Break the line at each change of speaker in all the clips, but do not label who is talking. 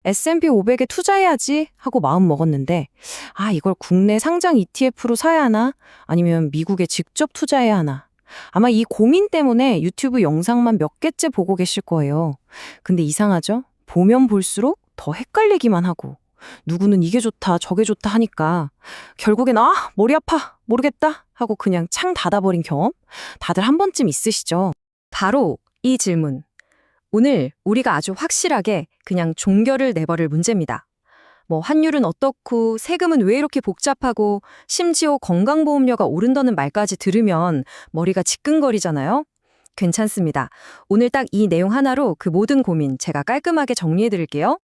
S&P 500에 투자해야지 하고 마음 먹었는데, 이걸 국내 상장 ETF로 사야 하나? 아니면 미국에 직접 투자해야 하나? 아마 이 고민 때문에 유튜브 영상만 몇 개째 보고 계실 거예요. 근데 이상하죠? 보면 볼수록 더 헷갈리기만 하고, 누구는 이게 좋다, 저게 좋다 하니까, 결국엔 머리 아파, 모르겠다 하고 그냥 창 닫아버린 경험? 다들 한 번쯤 있으시죠? 바로 이 질문. 오늘 우리가 아주 확실하게 그냥 종결을 내버릴 문제입니다. 뭐 환율은 어떻고 세금은 왜 이렇게 복잡하고 심지어 건강보험료가 오른다는 말까지 들으면 머리가 지끈거리잖아요. 괜찮습니다. 오늘 딱 이 내용 하나로 그 모든 고민 제가 깔끔하게 정리해 드릴게요.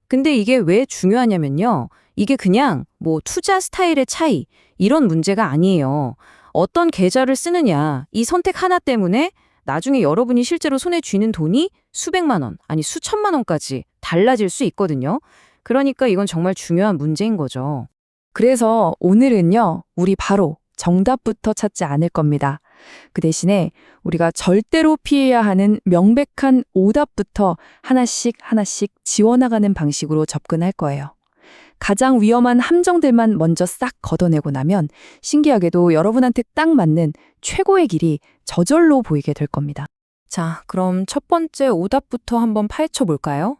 근데 이게 왜 중요하냐면요. 이게 그냥 뭐 투자 스타일의 차이 이런 문제가 아니에요. 어떤 계좌를 쓰느냐 이 선택 하나 때문에 나중에 여러분이 실제로 손에 쥐는 돈이 수백만 원, 아니 수천만 원까지 달라질 수 있거든요. 그러니까 이건 정말 중요한 문제인 거죠.
그래서 오늘은요, 우리 바로 정답부터 찾지 않을 겁니다. 그 대신에 우리가 절대로 피해야 하는 명백한 오답부터 하나씩 하나씩 지워나가는 방식으로 접근할 거예요. 가장 위험한 함정들만 먼저 싹 걷어내고 나면 신기하게도 여러분한테 딱 맞는 최고의 길이 저절로 보이게 될 겁니다.
자, 그럼 첫 번째 오답부터 한번 파헤쳐 볼까요?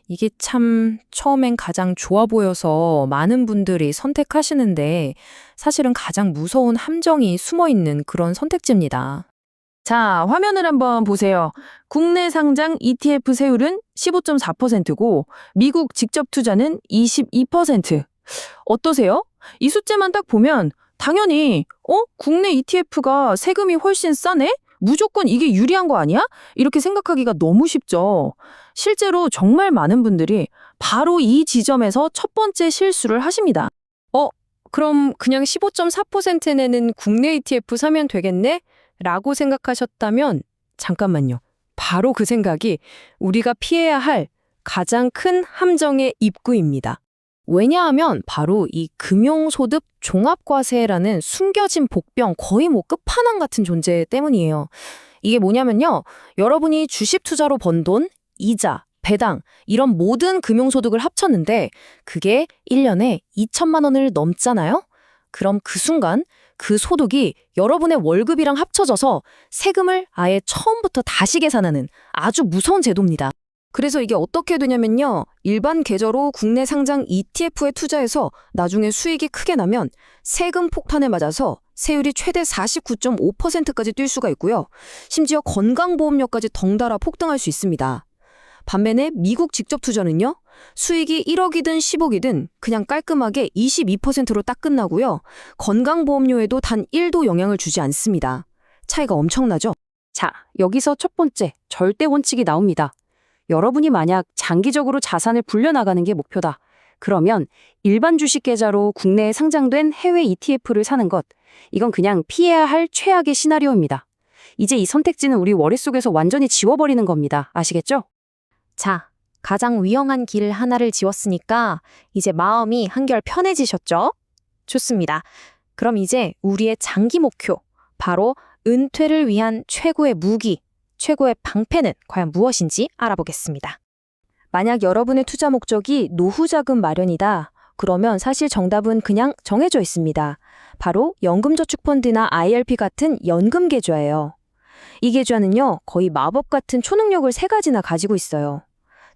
이게 참 처음엔 가장 좋아 보여서 많은 분들이 선택하시는데 사실은 가장 무서운 함정이 숨어 있는 그런 선택지입니다.
자, 화면을 한번 보세요. 국내 상장 ETF 세율은 15.4%고 미국 직접 투자는 22%. 어떠세요? 이 숫자만 딱 보면 당연히 국내 ETF가 세금이 훨씬 싸네? 무조건 이게 유리한 거 아니야? 이렇게 생각하기가 너무 쉽죠. 실제로 정말 많은 분들이 바로 이 지점에서 첫 번째 실수를 하십니다.
그럼 그냥 15.4% 내는 국내 ETF 사면 되겠네? 라고 생각하셨다면 잠깐만요. 바로 그 생각이 우리가 피해야 할 가장 큰 함정의 입구입니다. 왜냐하면 바로 이 금융소득 종합과세라는 숨겨진 복병 거의 뭐 끝판왕 같은 존재 때문이에요. 이게 뭐냐면요. 여러분이 주식 투자로 번 돈, 이자, 배당 이런 모든 금융소득을 합쳤는데 그게 1년에 2천만 원을 넘잖아요. 그럼 그 순간 그 소득이 여러분의 월급이랑 합쳐져서 세금을 아예 처음부터 다시 계산하는 아주 무서운 제도입니다. 그래서 이게 어떻게 되냐면요. 일반 계좌로 국내 상장 ETF에 투자해서 나중에 수익이 크게 나면 세금 폭탄에 맞아서 세율이 최대 49.5%까지 뛸 수가 있고요. 심지어 건강보험료까지 덩달아 폭등할 수 있습니다. 반면에 미국 직접 투자는요. 수익이 1억이든 10억이든 그냥 깔끔하게 22%로 딱 끝나고요. 건강보험료에도 단 1도 영향을 주지 않습니다. 차이가 엄청나죠? 자, 여기서 첫 번째 절대 원칙이 나옵니다. 여러분이 만약 장기적으로 자산을 불려나가는 게 목표다. 그러면 일반 주식 계좌로 국내에 상장된 해외 ETF를 사는 것, 이건 그냥 피해야 할 최악의 시나리오입니다. 이제 이 선택지는 우리 머릿속에서 완전히 지워버리는 겁니다. 아시겠죠? 자, 가장 위험한 길 하나를 지웠으니까 이제 마음이 한결 편해지셨죠? 좋습니다. 그럼 이제 우리의 장기 목표, 바로 은퇴를 위한 최고의 무기, 최고의 방패는 과연 무엇인지 알아보겠습니다. 만약 여러분의 투자 목적이 노후 자금 마련이다. 그러면 사실 정답은 그냥 정해져 있습니다. 바로 연금저축펀드나 IRP 같은 연금 계좌예요. 이 계좌는요, 거의 마법 같은 초능력을 세 가지나 가지고 있어요.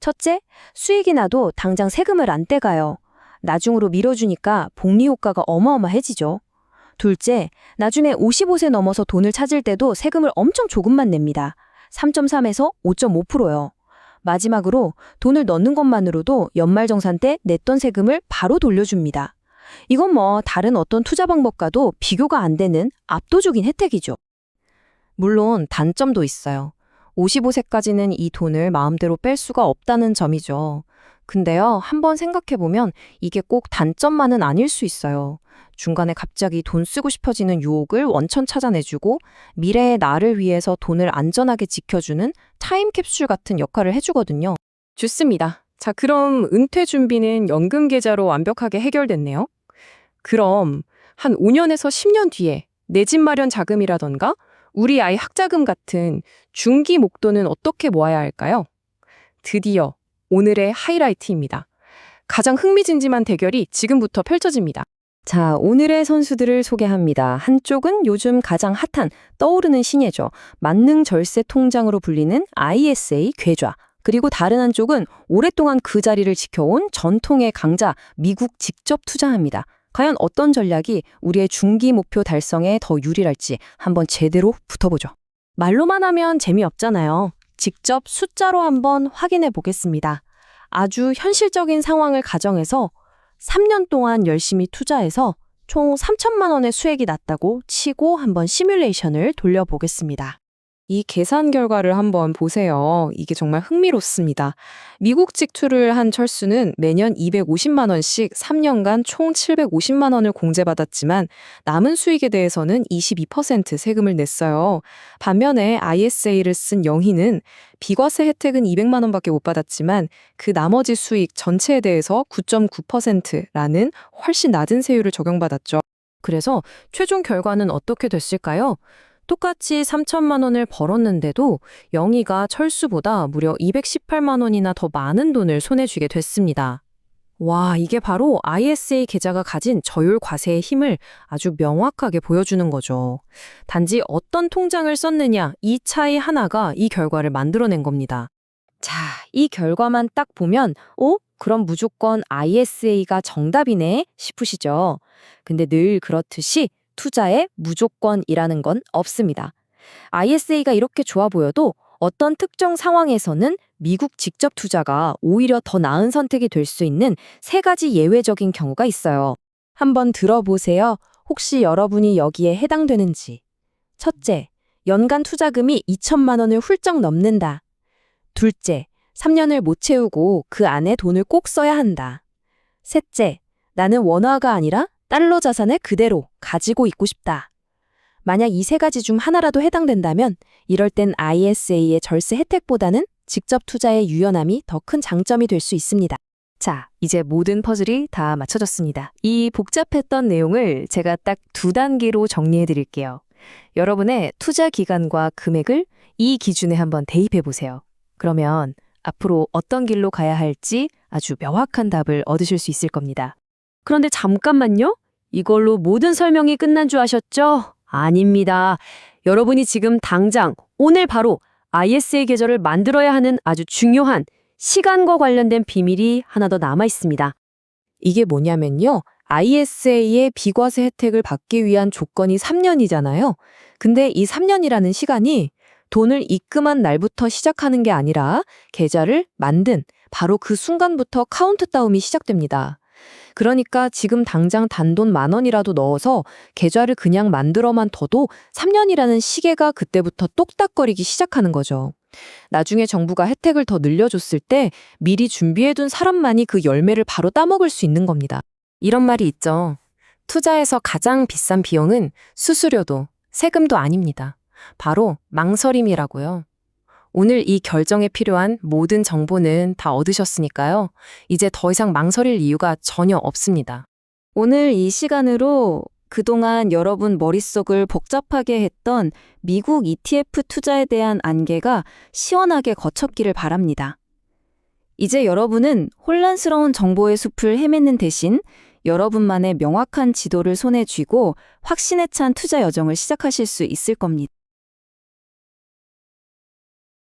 첫째, 수익이 나도 당장 세금을 안 떼가요. 나중으로 밀어주니까 복리 효과가 어마어마해지죠. 둘째, 나중에 55세 넘어서 돈을 찾을 때도 세금을 엄청 조금만 냅니다. 3.3에서 5.5%요. 마지막으로 돈을 넣는 것만으로도 연말정산 때 냈던 세금을 바로 돌려줍니다. 이건 뭐 다른 어떤 투자 방법과도 비교가 안 되는 압도적인 혜택이죠. 물론 단점도 있어요. 55세까지는 이 돈을 마음대로 뺄 수가 없다는 점이죠. 근데요, 한번 생각해보면 이게 꼭 단점만은 아닐 수 있어요. 중간에 갑자기 돈 쓰고 싶어지는 유혹을 원천 찾아내주고 미래의 나를 위해서 돈을 안전하게 지켜주는 타임캡슐 같은 역할을 해주거든요. 좋습니다. 자, 그럼 은퇴 준비는 연금 계좌로 완벽하게 해결됐네요. 그럼 한 5년에서 10년 뒤에 내 집 마련 자금이라던가 우리 아이 학자금 같은 중기 목돈은 어떻게 모아야 할까요? 드디어 오늘의 하이라이트입니다. 가장 흥미진진한 대결이 지금부터 펼쳐집니다.
자, 오늘의 선수들을 소개합니다. 한쪽은 요즘 가장 핫한 떠오르는 신예죠. 만능 절세 통장으로 불리는 ISA 괴좌. 그리고 다른 한쪽은 오랫동안 그 자리를 지켜온 전통의 강자 미국 직접 투자합니다. 과연 어떤 전략이 우리의 중기 목표 달성에 더 유리할지 한번 제대로 붙어보죠.
말로만 하면 재미없잖아요. 직접 숫자로 한번 확인해 보겠습니다. 아주 현실적인 상황을 가정해서 3년 동안 열심히 투자해서 총 3천만 원의 수익이 났다고 치고 한번 시뮬레이션을 돌려보겠습니다. 이 계산 결과를 한번 보세요. 이게 정말 흥미롭습니다. 미국 직투를 한 철수는 매년 250만 원씩 3년간 총 750만 원을 공제받았지만 남은 수익에 대해서는 22% 세금을 냈어요. 반면에 ISA를 쓴 영희는 비과세 혜택은 200만 원밖에 못 받았지만 그 나머지 수익 전체에 대해서 9.9%라는 훨씬 낮은 세율을 적용받았죠. 그래서 최종 결과는 어떻게 됐을까요? 똑같이 3천만 원을 벌었는데도 영희가 철수보다 무려 218만 원이나 더 많은 돈을 손에 쥐게 됐습니다. 와, 이게 바로 ISA 계좌가 가진 저율 과세의 힘을 아주 명확하게 보여주는 거죠. 단지 어떤 통장을 썼느냐, 이 차이 하나가 이 결과를 만들어낸 겁니다.
자, 이 결과만 딱 보면 그럼 무조건 ISA가 정답이네 싶으시죠? 근데 늘 그렇듯이 투자에 무조건이라는 건 없습니다. ISA가 이렇게 좋아 보여도 어떤 특정 상황에서는 미국 직접 투자가 오히려 더 나은 선택이 될 수 있는 3가지 예외적인 경우가 있어요. 한번 들어보세요. 혹시 여러분이 여기에 해당되는지. 첫째, 연간 투자금이 2천만 원을 훌쩍 넘는다. 둘째, 3년을 못 채우고 그 안에 돈을 꼭 써야 한다. 셋째, 나는 원화가 아니라 달러 자산을 그대로 가지고 있고 싶다. 만약 이 3가지 중 하나라도 해당된다면 이럴 땐 ISA의 절세 혜택보다는 직접 투자의 유연함이 더 큰 장점이 될 수 있습니다. 자, 이제 모든 퍼즐이 다 맞춰졌습니다. 이 복잡했던 내용을 제가 딱 2단계로 정리해 드릴게요. 여러분의 투자 기간과 금액을 이 기준에 한번 대입해 보세요. 그러면 앞으로 어떤 길로 가야 할지 아주 명확한 답을 얻으실 수 있을 겁니다. 그런데 잠깐만요. 이걸로 모든 설명이 끝난 줄 아셨죠? 아닙니다. 여러분이 지금 당장 오늘 바로 ISA 계좌를 만들어야 하는 아주 중요한 시간과 관련된 비밀이 하나 더 남아 있습니다.
이게 뭐냐면요. ISA의 비과세 혜택을 받기 위한 조건이 3년이잖아요. 근데 이 3년이라는 시간이 돈을 입금한 날부터 시작하는 게 아니라 계좌를 만든 바로 그 순간부터 카운트다운이 시작됩니다. 그러니까 지금 당장 단돈 10,000원이라도 넣어서 계좌를 그냥 만들어만 둬도 3년이라는 시계가 그때부터 똑딱거리기 시작하는 거죠. 나중에 정부가 혜택을 더 늘려줬을 때 미리 준비해둔 사람만이 그 열매를 바로 따먹을 수 있는 겁니다. 이런 말이 있죠. 투자에서 가장 비싼 비용은 수수료도 세금도 아닙니다. 바로 망설임이라고요. 오늘 이 결정에 필요한 모든 정보는 다 얻으셨으니까요. 이제 더 이상 망설일 이유가 전혀 없습니다.
오늘 이 시간으로 그동안 여러분 머릿속을 복잡하게 했던 미국 ETF 투자에 대한 안개가 시원하게 거쳤기를 바랍니다. 이제 여러분은 혼란스러운 정보의 숲을 헤매는 대신 여러분만의 명확한 지도를 손에 쥐고 확신에 찬 투자 여정을 시작하실 수 있을 겁니다.